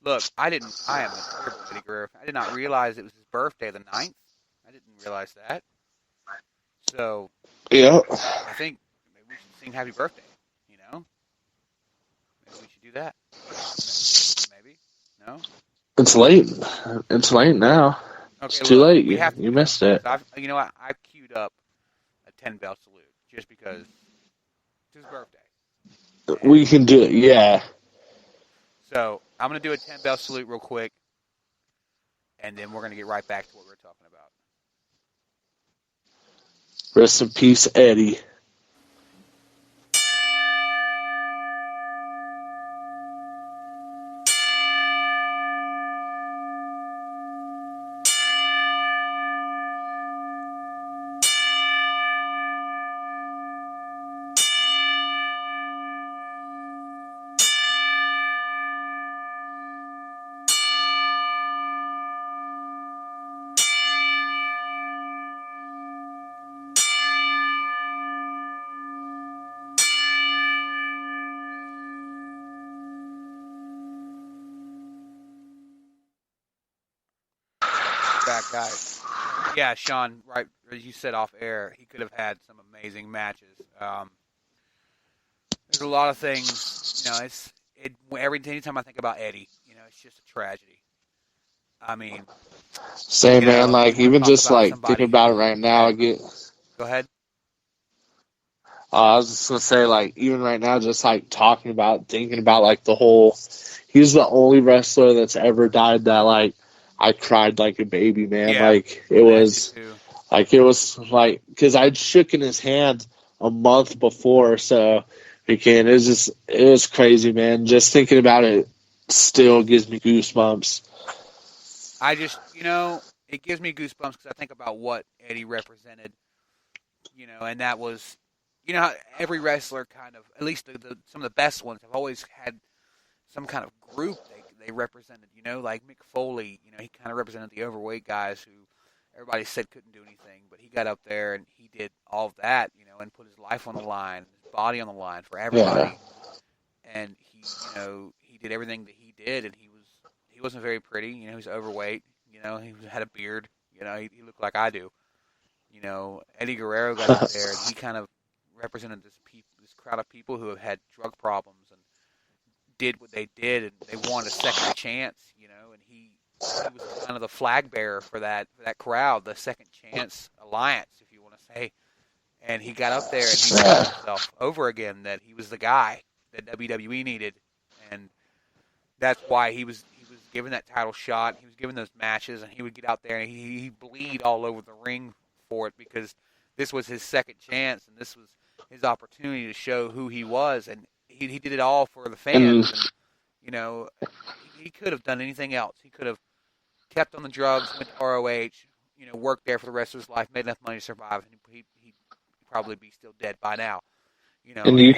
look, I am a terrible Eddie Guerrero. I did not realize it was his birthday, the 9th. I didn't realize that. So, Yeah. I think maybe we should sing Happy Birthday, you know? Maybe we should do that. Maybe? No? It's late. It's late now. Okay, it's too late. We have to you missed it. You know what? I queued up a 10-bell salute just because it's his birthday. We can do it, yeah. So, I'm going to do a 10-bell salute real quick, and then we're going to get right back to what we were talking about. Rest in peace, Eddie. Back, guys. Yeah, Sean, right as you said off air, he could have had some amazing matches. There's a lot of things, you know, anytime I think about Eddie, you know, it's just a tragedy. I mean, same, man, like, even just, like, thinking about it right now, I get... Go ahead. I was just going to say, like, even right now, just, like, thinking about, like, the whole... He's the only wrestler that's ever died that, like, I cried like a baby, man. Yeah, like, it was, because I'd shaken his hand a month before, so, again, it was crazy, man. Just thinking about it still gives me goosebumps. I just, you know, it gives me goosebumps because I think about what Eddie represented, you know, and that was, you know, how every wrestler kind of, at least some of the best ones, have always had some kind of group they represented, you know, like Mick Foley, you know, he kind of represented the overweight guys who everybody said couldn't do anything, but he got up there and he did all of that, you know, and put his life on the line, his body on the line for everybody. Yeah. And he, you know, he did everything that he did, and he wasn't very pretty, you know, he was overweight, you know, he had a beard, you know, he looked like I do. You know, Eddie Guerrero got up there and he kind of represented this crowd of people who have had drug problems and did what they did, and they wanted a second chance, you know, and he was kind of the flag bearer for that crowd, the Second Chance Alliance, if you want to say. And he got up there and he told himself over again that he was the guy that WWE needed, and that's why he was given that title shot. He was given those matches, and he would get out there and he'd bleed all over the ring for it because this was his second chance, and this was his opportunity to show who he was, and he did it all for the fans. And, you know, he could have done anything else. He could have kept on the drugs, went to ROH, you know, worked there for the rest of his life, made enough money to survive, and he'd probably be still dead by now. You know, and you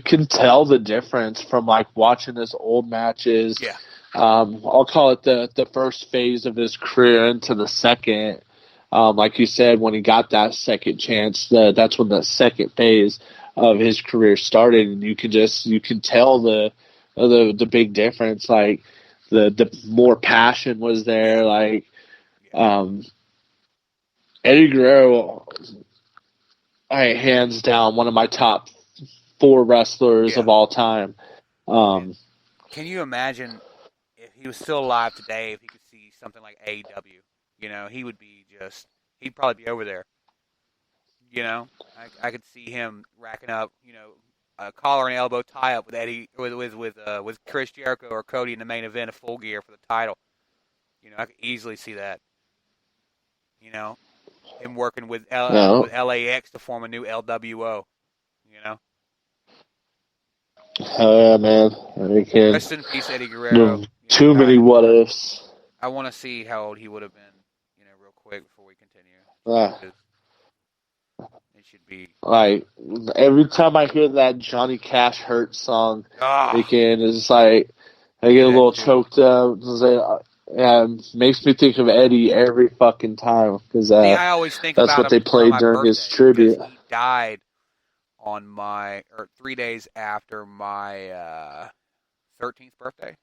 can tell the difference from, like, watching his old matches. Yeah. I'll call it the first phase of his career into the second. Like you said, when he got that second chance, that's when the second phase of his career started, and you can tell the big difference. Like, the more passion was there. Like, Eddie Guerrero, hands down, one of my top 4 wrestlers of all time. Can you imagine if he was still alive today, if he could see something like AEW? You know, he'd probably be over there. You know, I could see him racking up, you know, a collar and elbow tie up with Eddie, with Chris Jericho or Cody in the main event of Full Gear for the title. You know, I could easily see that. You know, him working with LAX to form a new LWO. You know. Man, Rest in peace, Eddie Guerrero. Too many what ifs. I want to see how old he would have been, you know, real quick before we continue. It should be like every time I hear that Johnny Cash Hurt song, again, it's like I get a little choked up. Makes me think of Eddie every fucking time because I always think that's about what they played during his tribute. He died on 3 days after my 13th birthday.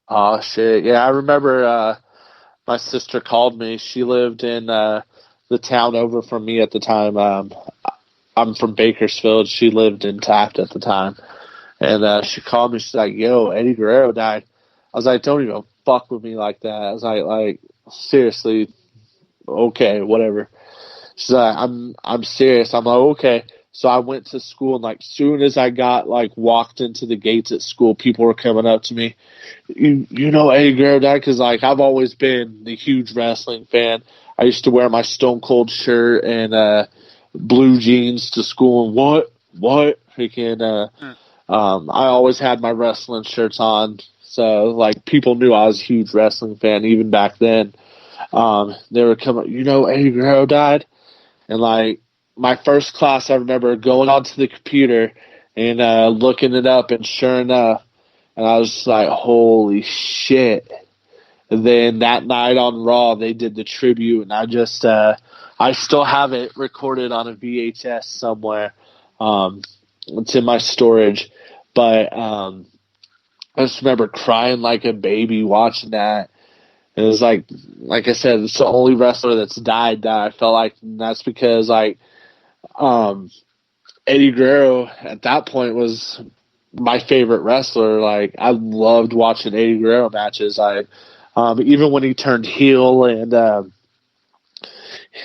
Oh shit! Yeah, I remember. My sister called me. She lived in the town over from me at the time. I'm from Bakersfield. She lived in Taft at the time, and she called me. She's like, "Yo, Eddie Guerrero died." I was like, "Don't even fuck with me like that." I was like seriously, okay, whatever. She's like, I'm serious. I'm like, okay. So I went to school, and like soon as I got like walked into the gates at school, people were coming up to me. You know Eddie Guerrero died? Because like I've always been the huge wrestling fan. I used to wear my Stone Cold shirt and blue jeans to school. And what? Freaking I always had my wrestling shirts on, so like people knew I was a huge wrestling fan even back then. They were coming. You know Eddie Guerrero died, and like my first class, I remember going onto the computer and looking it up, and sure enough. And I was just like, holy shit. And then that night on Raw, they did the tribute, and I still have it recorded on a VHS somewhere. It's in my storage. But I just remember crying like a baby watching that. It was like I said, it's the only wrestler that's died that I felt like, and that's because like Eddie Guerrero at that point was my favorite wrestler. Like I loved watching Eddie Guerrero matches. Even when he turned heel and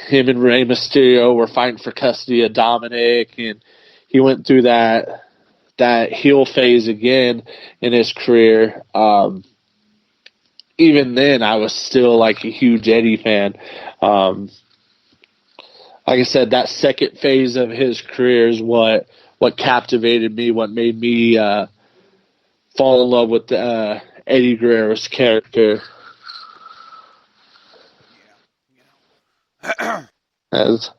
him and Rey Mysterio were fighting for custody of Dominic, and he went through that heel phase again in his career. Even then, I was still like a huge Eddie fan. Like I said, that second phase of his career is what captivated me, what made me fall in love with Eddie Guerrero's character. Yeah. As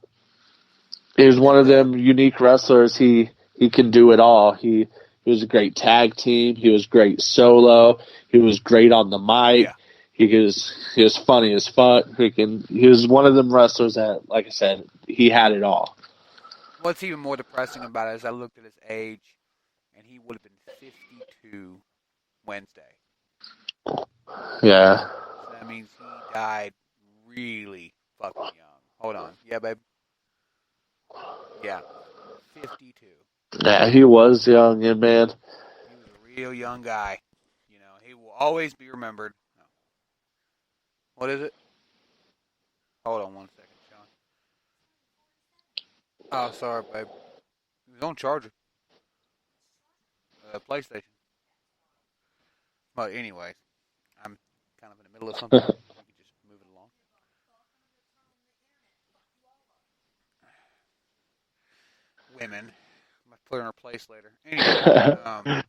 he was one of them unique wrestlers. He can do it all. He was a great tag team. He was great solo. He was great on the mic. Yeah. He was funny as fuck. He was one of them wrestlers that, like I said, he had it all. What's even more depressing about it is I looked at his age, and he would have been 52 Wednesday. Yeah. So that means he died really fucking young. Hold on. Yeah, babe. Yeah. 52. Yeah, he was young, yeah, man. He was a real young guy. You know, he will always be remembered. No. What is it? Hold on one second, Sean. Oh, sorry, babe. He was on charger. PlayStation. But anyways, I'm kind of in the middle of something. We can just move it along. Women. I might put her in her place later. Anyway,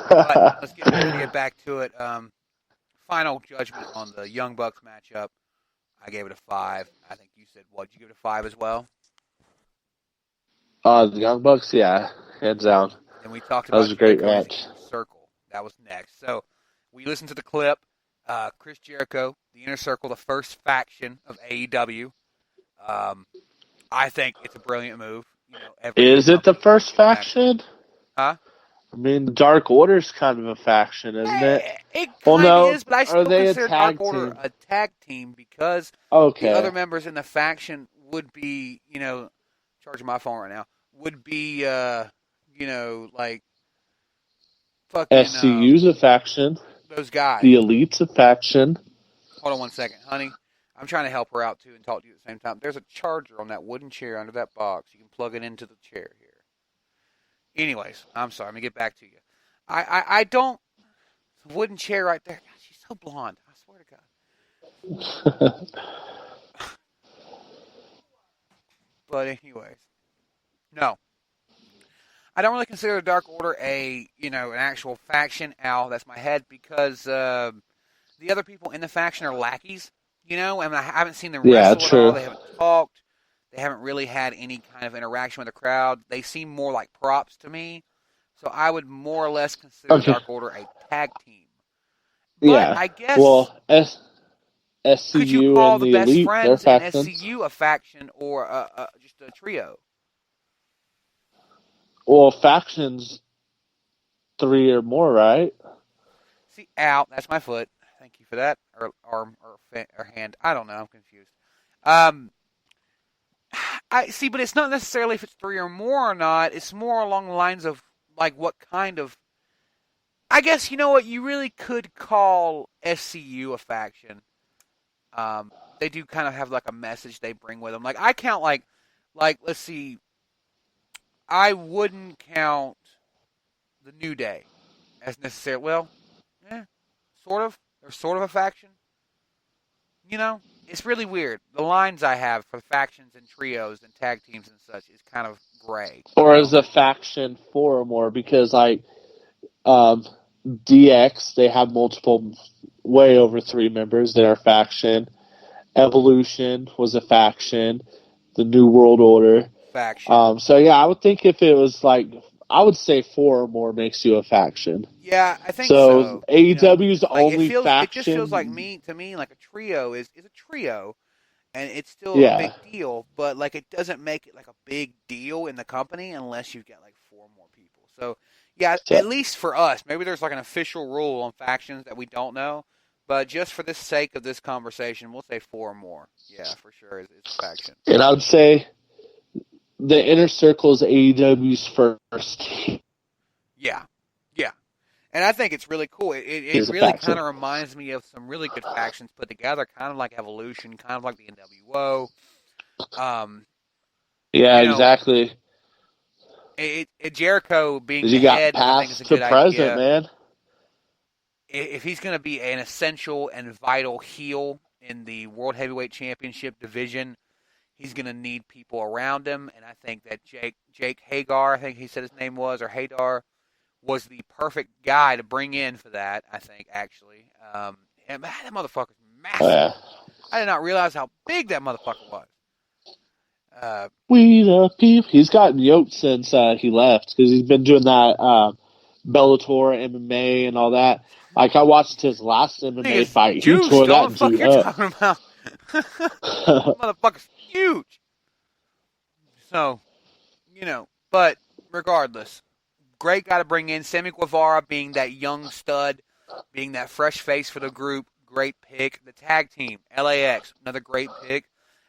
but let's get back to it. Final judgment on the Young Bucks matchup. I gave it a 5. I think you said, what, did you give it a 5 as well? The Young Bucks, yeah, hands down. And we talked about that was a great Jericho's match. Inner Circle. That was next. So we listened to the clip. Chris Jericho, the Inner Circle, the first faction of AEW. I think it's a brilliant move. You know, is it the first faction? Huh? I mean, Dark Order's kind of a faction, isn't it? It kind of is, but I still consider Dark Order a tag team because the other members in the faction would be, you know, charging my phone right now, would be, you know, like fucking SCU's a faction. Those guys. The Elite's a faction. Hold on one second, honey. I'm trying to help her out too and talk to you at the same time. There's a charger on that wooden chair under that box. You can plug it into the chair here. Anyways, I'm sorry. Let me get back to you. I don't. The wooden chair right there. God, she's so blonde. I swear to God. But anyways, no. I don't really consider the Dark Order an actual faction. Al, that's my head, because the other people in the faction are lackeys. You know, I mean, I haven't seen them wrestle at all. They haven't talked. They haven't really had any kind of interaction with the crowd. They seem more like props to me. So I would more or less consider Dark Order a tag team. But I guess. Well, SCU could you call and the the Best Elite, Friends and SCU a faction or just a trio? Well, factions 3 or more, right? See, ow, that's my foot. Thank you for that. Or arm or hand. I don't know. I'm confused. I see, but it's not necessarily if it's 3 or more or not. It's more along the lines of like what kind of. I guess you know what you really could call SCU a faction. They do kind of have like a message they bring with them. Like I count like let's see. I wouldn't count the New Day as necessarily. Well, sort of. They're sort of a faction. You know, it's really weird. The lines I have for factions and trios and tag teams and such is kind of gray. Or as a faction 4 or more, because like DX, they have multiple, way over 3 members. They're a faction. Evolution was a faction. The New World Order. Faction. So yeah, I would think if it was like, I would say 4 or more makes you a faction. Yeah, I think so. So AEW's only faction. It just feels like to me, like a trio is a trio, and it's still a big deal. But like, it doesn't make it like a big deal in the company unless you've got like 4 more people. So yeah, at least for us, maybe there's like an official rule on factions that we don't know. But just for the sake of this conversation, we'll say 4 or more. Yeah, for sure, it's a faction. And I would say the Inner Circle is AEW's first. Yeah. And I think it's really cool. It really kind of reminds me of some really good factions put together, kind of like Evolution, kind of like the NWO. Exactly. Jericho being the head, I think is a good present, idea. Man. If he's going to be an essential and vital heel in the World Heavyweight Championship division, he's going to need people around him, and I think that Jake Hagar, I think he said his name was, or Hadar, was the perfect guy to bring in for that, I think, actually. And man, that motherfucker's massive. Oh, yeah. I did not realize how big that motherfucker was. We the people. He's gotten yoked since he left, because he's been doing that Bellator, MMA, and all that. Like, I watched his last MMA fight. He tore that dude up. Talking about. Motherfucker's huge. So, but regardless, great guy to bring in. Sammy Guevara being that young stud, being that fresh face for the group, great pick. The tag team, LAX, another great pick.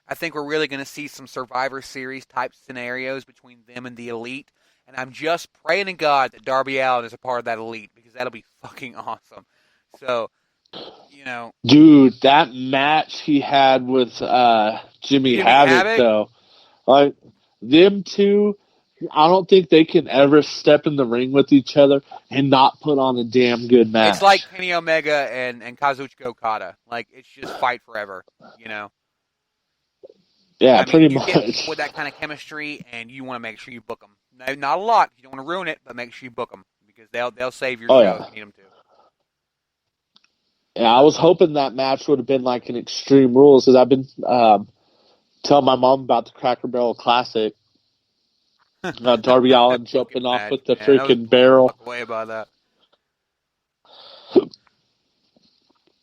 I think we're really going to see some Survivor Series type scenarios between them and the Elite. And I'm just praying to God that Darby Allin is a part of that Elite, because that'll be fucking awesome. So, Dude, that match he had with Jimmy Havoc, though. Like, them two, I don't think they can ever step in the ring with each other and not put on a damn good match. It's like Kenny Omega and Kazuchika Okada. Like, it's just fight forever, Yeah, pretty much. Get with that kind of chemistry, and you want to make sure you book them. No, not a lot. You don't want to ruin it, but make sure you book them, because they'll save your show if you need them to. Yeah, I was hoping that match would have been like an Extreme Rules, because I've been telling my mom about the Cracker Barrel Classic. Darby Allin jumping off with the freaking barrel. Way about that.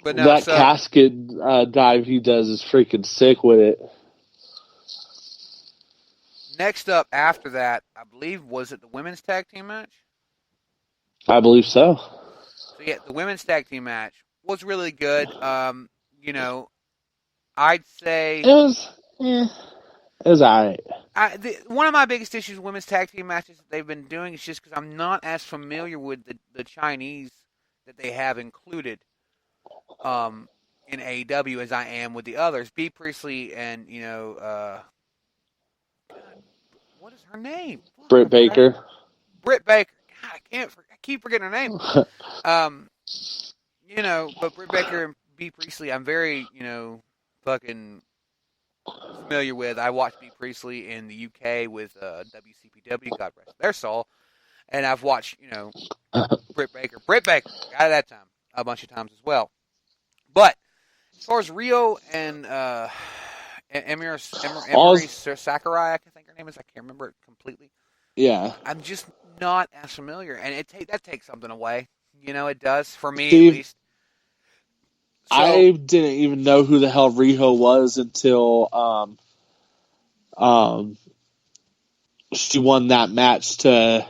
But no, that casket dive he does is freaking sick with it. Next up after that, I believe, was it the women's tag team match? I believe so. So yeah, the women's tag team match was really good. I'd say it was alright. One of my biggest issues with women's tag team matches that they've been doing is just because I'm not as familiar with the Chinese that they have included in AEW as I am with the others. Bea Priestley and what is her name? Britt Baker. Britt Baker. God, I keep forgetting her name. But Britt Baker and Bea Priestley, I'm very, fucking familiar with. I watched Bea Priestley in the UK with WCPW, God rest their soul, and I've watched, Britt Baker got it that time a bunch of times as well. But as far as Rio and Emiri Sakurai, I think her name is. I can't remember it completely. Yeah, I'm just not as familiar, and that takes something away. It does for me, Steve, at least. So, I didn't even know who the hell Riho was until she won that match to